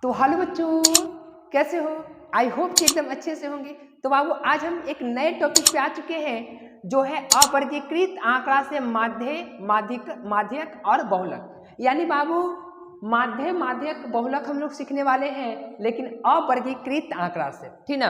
तो हेलो बच्चों, कैसे हो? आई होप कि एकदम अच्छे से होंगे। तो बाबू आज हम एक नए टॉपिक पे आ चुके हैं जो है अवर्गीकृत आंकड़ा से माध्य, माध्यक और बहुलक। यानी बाबू माध्य, माध्यक, बहुलक हम लोग सीखने वाले हैं, लेकिन अवर्गीकृत आंकड़ा से, ठीक ना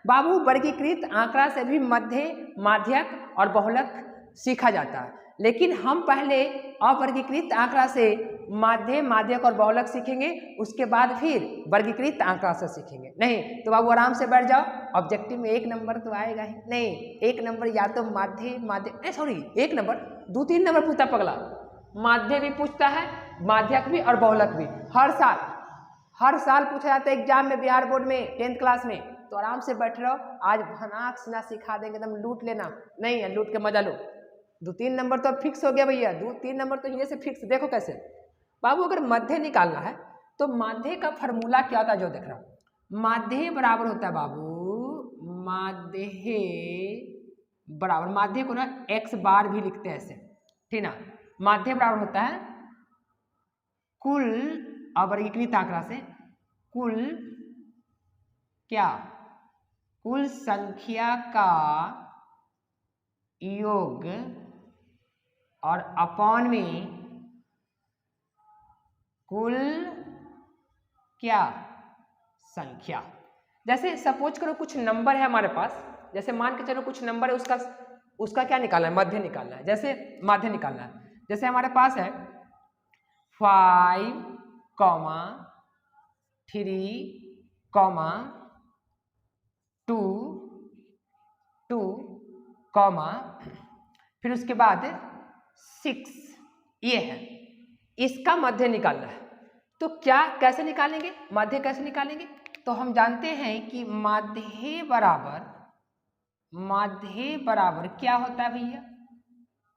बाबू। वर्गीकृत आंकड़ा से भी मध्य, माध्यक और बहुलक सीखा जाता है, लेकिन हम पहले अवर्गीकृत आंकड़ा से माध्य, माध्यक और बहुलक सीखेंगे, उसके बाद फिर वर्गीकृत आंकड़ा से सीखेंगे। नहीं तो बाबू आराम से बैठ जाओ, ऑब्जेक्टिव में एक नंबर तो आएगा ही नहीं। एक नंबर या तो माध्य, एक नंबर 2-3 नंबर पूछता पगला। माध्य भी पूछता है, माध्यक भी और बहुलक भी। हर साल पूछा जाता है एग्जाम में, बिहार बोर्ड में 10th क्लास में। तो आराम से बैठ रहो, आज भनाक सीना सिखा देंगे, एकदम लूट लेना। नहीं है, लूट के मजा लो। 2-3 नंबर तो अब फिक्स हो गया भैया, 2-3 नंबर तो ये से फिक्स। देखो कैसे बाबू, अगर मध्य निकालना है तो माध्य का फॉर्मूला क्या होता है, जो देख रहा हूं। माध्य बराबर होता है बाबू, माध्य बराबर, माध्य को ना x बार भी लिखते हैं ऐसे, ठीक ना। माध्य बराबर होता है कुल अवर्गीकृत आंकड़ा से कुल क्या, कुल संख्या का योग और अपॉन में कुल क्या संख्या। जैसे सपोज करो कुछ नंबर है हमारे पास, जैसे मान के चलो कुछ नंबर है, उसका क्या निकालना है, मध्य निकालना है। जैसे माध्य निकालना है, जैसे हमारे पास है 5, 3, 2, फिर उसके बाद 6, ये है, इसका मध्य निकालना है। तो क्या कैसे निकालेंगे, मध्य कैसे निकालेंगे? तो हम जानते हैं कि माध्य बराबर क्या होता है भैया,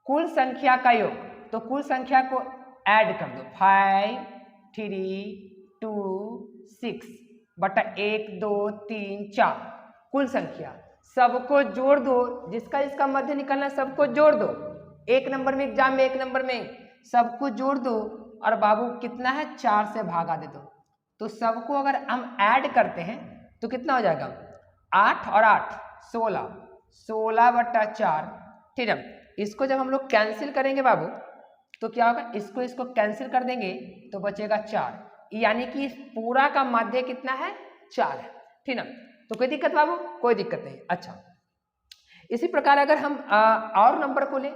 कुल संख्या का योग। तो कुल संख्या को ऐड कर दो, 5, 3, 2, 6 बटा 1, 2, 3, 4, कुल संख्या सबको जोड़ दो। जिसका मध्य निकालना है सबको जोड़ दो। एक नंबर में, एग्जाम में, एक नंबर में सबको जोड़ दो, और बाबू कितना है, 4 से भागा दे दो। तो सबको अगर हम ऐड करते हैं तो कितना हो जाएगा, 8 और 8 16, 16 बटा 4, ठीक है। इसको जब हम लोग कैंसिल करेंगे बाबू तो क्या होगा, इसको कैंसिल कर देंगे तो बचेगा 4, यानी कि पूरा का माध्य कितना है, 4 है, ठीक ना। तो कोई दिक्कत बाबू, कोई दिक्कत नहीं। अच्छा, इसी प्रकार अगर हम और नंबर को ले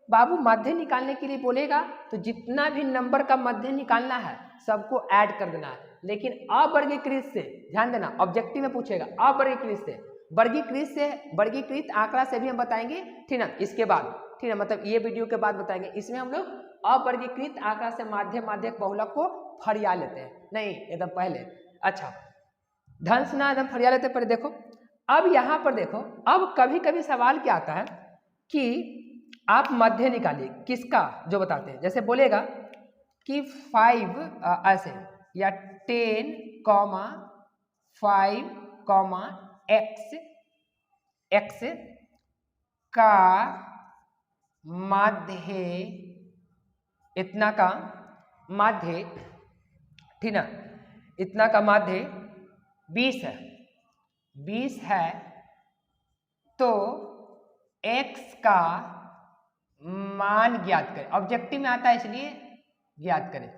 बाबू, मध्य निकालने के लिए बोलेगा तो जितना भी नंबर का मध्य निकालना है सबको ऐड कर देना है, लेकिन अवर्गीकृत से, ध्यान देना, ऑब्जेक्टिव में पूछेगा अवर्गीकृत से। वर्गीकृत आंकड़ा से भी हम बताएंगे, ठीक ना, इसके बाद, ठीक है, मतलब ये वीडियो के बाद बताएंगे। इसमें हम लोग अवर्गीकृत आंकड़ा से माध्य, माध्यक, बहुलक को फरिया लेते हैं, नहीं एकदम पहले। अच्छा, ध्यान से ना एकदम फरिया लेते पर देखो। अब यहां पर देखो, अब कभी कभी सवाल क्या आता है कि आप मध्य निकालिए, किसका, जो बताते हैं। जैसे बोलेगा कि 5 ऐसे, या 10, 5, x का माध्य, इतना का माध्य, ठीक ना, इतना का माध्य 20 है, तो x का मान ज्ञात करें। ऑब्जेक्टिव में आता है इसलिए ज्ञात करें।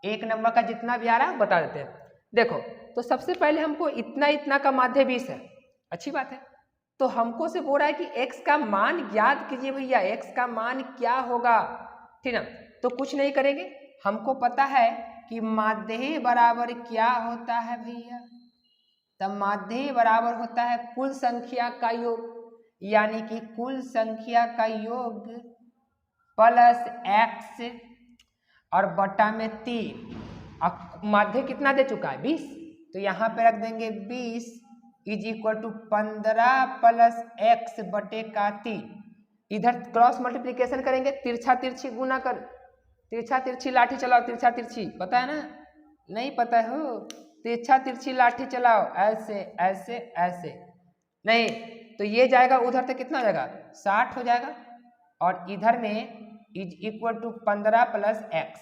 एक नंबर का जितना भी आ रहा है बता देते हैं। देखो, तो सबसे पहले हमको इतना का माध्य 20 है, अच्छी बात है। तो हमको से बोल रहा है कि x का मान ज्ञात कीजिए भैया, x का मान क्या होगा, ठीक ना। तो कुछ नहीं करेंगे, हमको पता है कि माध्य बराबर क्या होता है भैया। तब माध्य बराबर होता है कुल संख्या का योग, यानी कि कुल संख्या का योग प्लस x और बटा में 3। अब माध्य कितना दे चुका है, 20, तो यहाँ पे रख देंगे 20 is equal to 15 plus x बटे का 3। इधर क्रॉस मल्टीप्लीकेशन करेंगे, तिरछा तिरछी गुना कर, तिरछा तिरछी लाठी चलाओ, तिरछा तिरछी पता है ना, नहीं पता है हो, तिरछा तिरछी लाठी चलाओ, ऐसे ऐसे ऐसे, नहीं तो ये जाएगा उधर, तो कितना हो जाएगा, 60 हो जाएगा। और इधर में is equal to 15 plus x,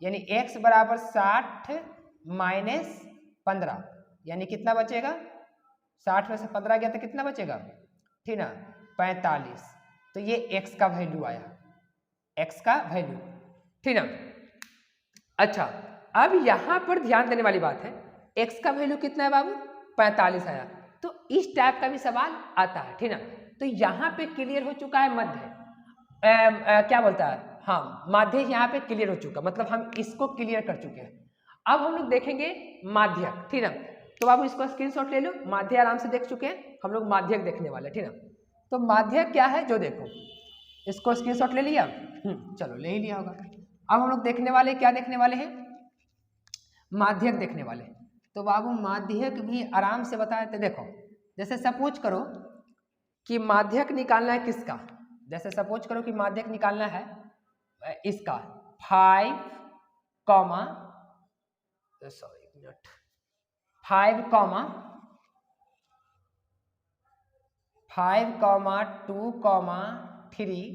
यानी x बराबर 60 माइनस 15, यानी कितना बचेगा? 60 में से 15 गया तो कितना बचेगा? ठीक ना, 45। तो ये x का वैल्यू आया, x का वैल्यू, ठीक ना। अच्छा, अब यहां पर ध्यान देने वाली बात है, x का वैल्यू कितना है बाबू? 45 आया। तो इस टाइप का भी सवाल आता है, ठीक ना। तो यहां पे क्लियर हो चुका है मध्य, क्या बोलता है, हाँ माध्य यहाँ पे क्लियर हो चुका, मतलब हम इसको क्लियर कर चुके हैं। अब हम लोग देखेंगे माध्यक, ठीक ना। तो बाबू इसको स्क्रीनशॉट ले लो, माध्य आराम से देख चुके हैं हम लोग, माध्यक देखने वाले, ठीक ना। तो माध्यक क्या है जो देखो, इसको स्क्रीनशॉट ले लिया, चलो ले ही लिया होगा। अब हम लोग देखने वाले, क्या देखने वाले हैं? माध्यक देखने वाले। तो बाबू माध्यक भी आराम से बता देते, देखो जैसे सपोज करो कि माध्यक निकालना है किसका, जैसे सपोज करो कि माध्यक निकालना है इसका 5, 2, 3,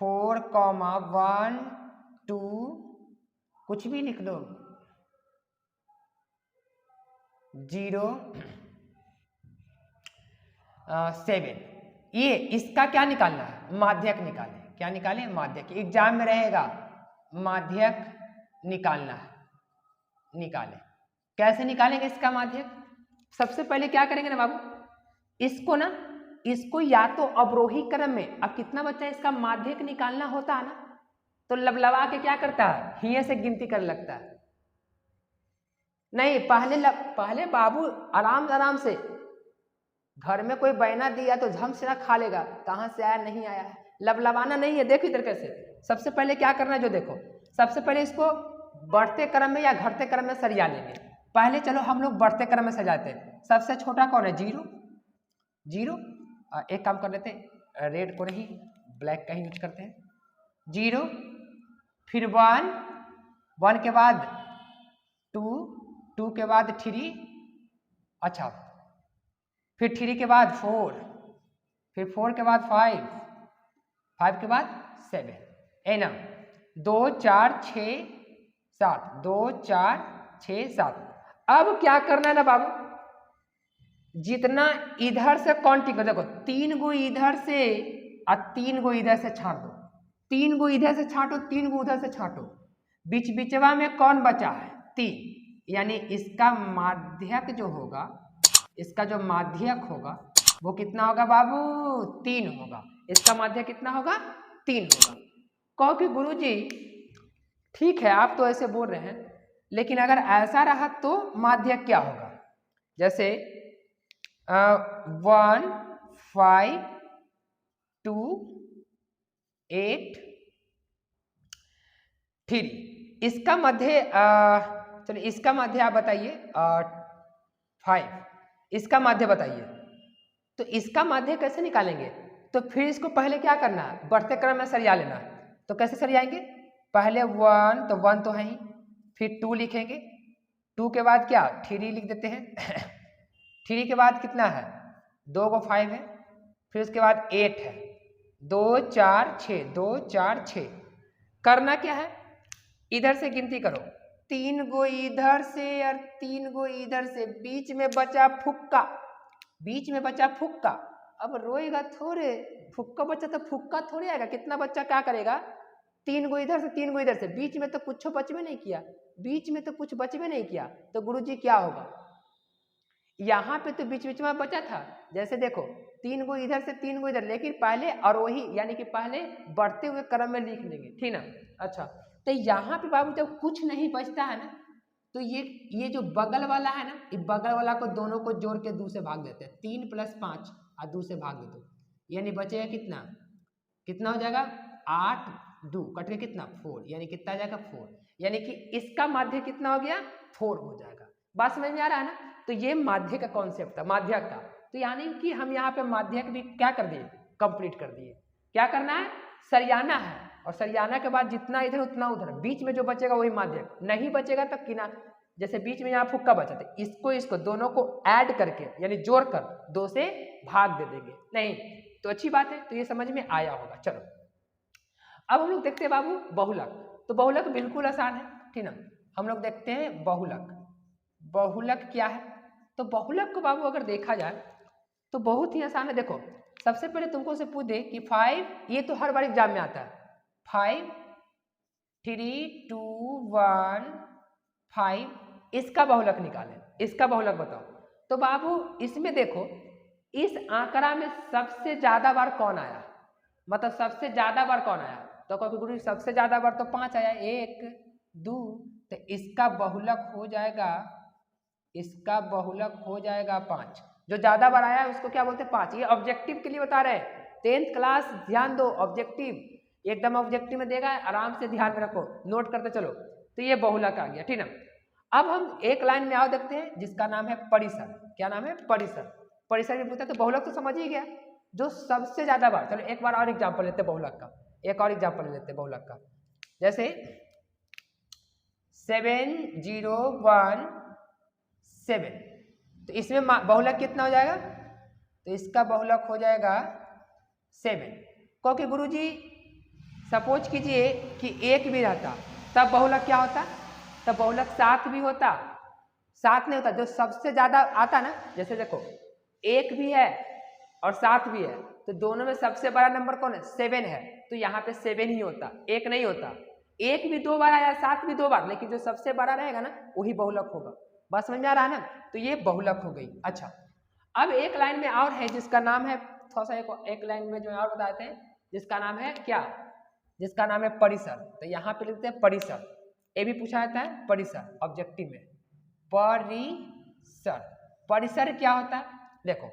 4, 1, 2, कुछ भी लिख लो, 0, 7। ये इसका क्या निकालना है? माध्यक निकालें। क्या निकालें? माध्यक। एग्जाम में रहेगा माध्यक निकालना है, निकालें। कैसे निकालेंगे इसका माध्यक? सबसे पहले क्या करेंगे ना बाबू, इसको या तो अवरोही क्रम में, अब कितना बच्चा इसका माध्यक निकालना होता है ना, तो लबलबा के क्या करता है, हिये से गिनती करने लगता है। नहीं, पहले बाबू आराम से, घर में कोई बैना दिया तो झम से ना खा लेगा, कहाँ से आया नहीं आया है, लबलबाना नहीं है। देखो इधर कैसे, सबसे पहले क्या करना है जो देखो, सबसे पहले इसको बढ़ते क्रम में या घटते क्रम में सरिया लेंगे। पहले चलो हम लोग बढ़ते क्रम में सजाते हैं। सबसे छोटा कौन है? 0। एक काम कर लेते हैं, रेड को नहीं ब्लैक का ही यूज करते हैं। 0, फिर 1 के बाद 2 के बाद 3, अच्छा फिर 3 के बाद 4, फिर 4 के बाद 5 के बाद 7, है ना। 2, 4, 6, 7, 2, 4, 6, 7। अब क्या करना है ना बाबू, जितना इधर से काउंटिंग करो, देखो 3 गो इधर से और 3 गो इधर से छांट दो, 3 गो इधर से छांटो, 3 गो उधर से छांटो, बीच बीचवा में कौन बचा है? 3, यानी इसका माध्यक जो होगा, इसका जो माध्यक होगा वो कितना होगा बाबू? 3 होगा। इसका माध्यक कितना होगा? 3 होगा। कहो कि गुरुजी ठीक है आप तो ऐसे बोल रहे हैं, लेकिन अगर ऐसा रहा तो माध्यक क्या होगा? जैसे 1, 5, 2, 8, 3, इसका मध्य चलिए इसका मध्य आप बताइए, 5, इसका माध्य बताइए। तो इसका माध्य कैसे निकालेंगे? तो फिर इसको पहले क्या करना है? बढ़ते क्रम में सरिया लेना है। तो कैसे सरियाएंगे? पहले 1, तो 1 तो है ही, फिर 2 लिखेंगे, 2 के बाद क्या? 3 लिख देते हैं 3 के बाद कितना है? 2 को 5 है, फिर उसके बाद 8 है, 2, 4, 6, 2, 4, 6। करना क्या है? इधर से गिनती करो, 3 गो इधर से और 3 गो इधर से, बीच में बचा फुक्का, बीच में बचा फुक्का। अब रोएगा थोड़े, फुक्का बच्चा तो फुक्का थोड़े आएगा, कितना बच्चा क्या करेगा? 3 गो इधर से 3 गो इधर से, बीच में तो कुछ बचबे नहीं किया, बीच में तो कुछ बचबे नहीं किया। तो गुरुजी क्या होगा? यहाँ पे तो बीच बीच में बचा था, जैसे देखो 3 गो इधर से 3 गो इधर, लेकिन पहले आरोही यानी कि पहले बढ़ते हुए क्रम में लिख लेंगे, ठीक ना। अच्छा, तो यहाँ पे बाबू जब कुछ नहीं बचता है ना, तो ये जो बगल वाला है ना, ये बगल वाला को दोनों को जोड़ के 2 से भाग देते हैं, 3 + 5 और 2 से भाग देते, यानी बचेगा कितना? कितना हो जाएगा? 8, 2 कट के कितना? 4, यानी कितना आ जाएगा? 4, यानी कि इसका माध्य कितना हो गया? 4 हो जाएगा। बात समझ में आ रहा है ना? तो ये माध्य का कॉन्सेप्ट था, माध्यक का। तो यानी कि हम यहाँ पे माध्यक भी क्या कर दिए? कंप्लीट कर दिए। क्या करना है? सरियाना है, और सरियाना के बाद जितना इधर उतना उधर, बीच में जो बचेगा वही माध्यक, नहीं बचेगा तो किनार, जैसे बीच में यहाँ फुक्का बचा था, इसको दोनों को ऐड करके यानी जोड़कर 2 से भाग दे देंगे। नहीं तो अच्छी बात है, तो ये समझ में आया होगा। चलो अब हम लोग देखते हैं बाबू बहुलक। तो बहुलक बिल्कुल आसान है, ठीक ना। हम लोग देखते हैं बहुलक। बहुलक क्या है? तो बहुलक को बाबू अगर देखा जाए तो बहुत ही आसान है। देखो सबसे पहले तुमको से पूछ दे कि 5, ये तो हर बार एग्जाम में आता है, 5 3 2 1 5, इसका बहुलक निकालें, इसका बहुलक बताओ। तो बाबू इसमें देखो इस आंकड़ा में सबसे ज्यादा बार कौन आया, मतलब सबसे ज्यादा बार कौन आया? तो कहोगे गुरु सबसे ज्यादा बार तो 5 आया, 1 2, तो इसका बहुलक हो जाएगा, इसका बहुलक हो जाएगा 5। जो ज्यादा बार आया है उसको क्या बोलते हैं? 5। ये ऑब्जेक्टिव के लिए बता रहे हैं, 10th क्लास ध्यान दो, ऑब्जेक्टिव एकदम ऑब्जेक्टिव में देगा, आराम से ध्यान में रखो, नोट करते चलो। तो ये बहुलक आ गया, ठीक है। अब हम एक लाइन में आओ देखते हैं जिसका नाम है परिसर। क्या नाम है? परिसर। परिसर भी पूछता है तो बहुलक तो समझ ही गया, जो सबसे ज्यादा बार। चलो एक बार और एग्जाम्पल लेते हैं बहुलक का, एक और एग्जाम्पल लेते हैं बहुलक का। जैसे 7 0 1 7, तो इसमें बहुलक कितना हो जाएगा? तो इसका बहुलक हो जाएगा 7। क्योंकि गुरुजी सपोज कीजिए कि 1 भी रहता तब बहुलक क्या होता? तब बहुलक 7 भी होता, 7 नहीं होता। जो सबसे ज्यादा आता ना, जैसे देखो 1 भी है और 7 भी है, तो दोनों में सबसे बड़ा नंबर कौन है? 7 है, तो यहाँ पे 7 ही होता, 1 नहीं होता। 1 भी 2 बार आया, 7 भी 2 बार, लेकिन जो सबसे बड़ा रहेगा ना वही बहुलक होगा। बस समझ में आ रहा है ना? तो ये बहुलक हो गई। अच्छा अब एक लाइन में और है जिसका नाम है, थोड़ा सा एक लाइन में जो और बताते हैं, जिसका नाम है क्या? जिसका नाम है परिसर। तो यहाँ पे लिखते हैं परिसर, ये भी पूछा जाता है परिसर ऑब्जेक्टिव में। परिसर, परिसर क्या होता है? देखो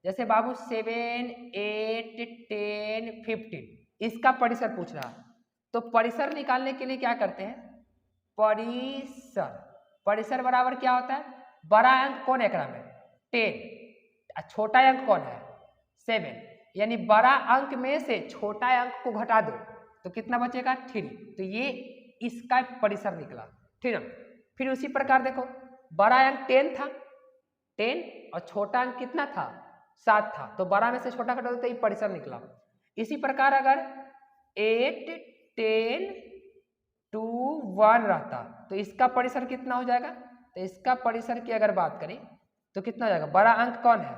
जैसे बाबू 7 8 10 15, इसका परिसर पूछ रहा है, तो परिसर निकालने के लिए क्या करते हैं? परिसर, परिसर बराबर क्या होता है? बड़ा अंक कौन है एकरा में? 10, छोटा अंक कौन है? 7, यानी बड़ा अंक में से छोटा अंक को घटा दो तो कितना बचेगा? 3। तो ये इसका परिसर निकला, ठीक है। फिर उसी प्रकार देखो बड़ा अंक 10 था, 10, और छोटा अंक कितना था? 7 था, तो बड़ा में से छोटा घटा दो तो ये परिसर निकला। इसी प्रकार अगर 8 10 2 1 रहता तो इसका परिसर कितना हो जाएगा? तो इसका परिसर की अगर बात करें तो कितना हो जाएगा? बड़ा अंक कौन है?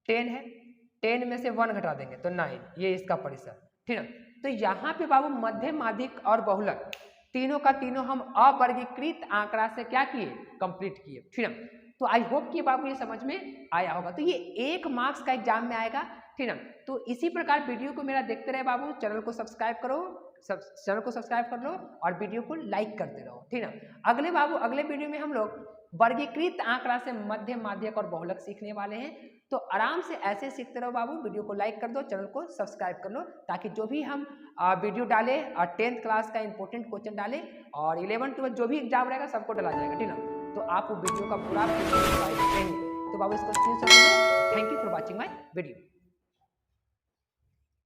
10 है, 10 में से 1 घटा देंगे तो 9, ये इसका परिसर, ठीक है। तो यहाँ पे बाबू मध्य माध्यिक और बहुलक तीनों का तीनों हम अवर्गीकृत आंकड़ा से क्या किए? कंप्लीट किए, ठीक है। तो आई होप कि बाबू ये समझ में आया होगा। तो ये 1 मार्क्स का एग्जाम में आएगा, ठीक है। तो इसी प्रकार वीडियो को मेरा देखते रहे बाबू, चैनल को सब्सक्राइब करो, चैनल को सब्सक्राइब कर लो और वीडियो को लाइक करते रहो, ठीक है। अगले बाबू अगले वीडियो में हम लोग वर्गीकृत आंकड़ा से मध्य माध्यक और बहुलक सीखने वाले हैं। तो आराम से ऐसे सीखते रहो बाबू, वीडियो को लाइक कर दो, चैनल को सब्सक्राइब कर लो, ताकि जो भी हम वीडियो डाले और 10th क्लास का इंपॉर्टेंट क्वेश्चन डाले और 11 12 जो भी एग्जाम रहेगा सबको डाला जाएगा, ठीक है। तो आप वीडियो का पूरा तो बाबू इसको screenshot low. Thank you for watching my video.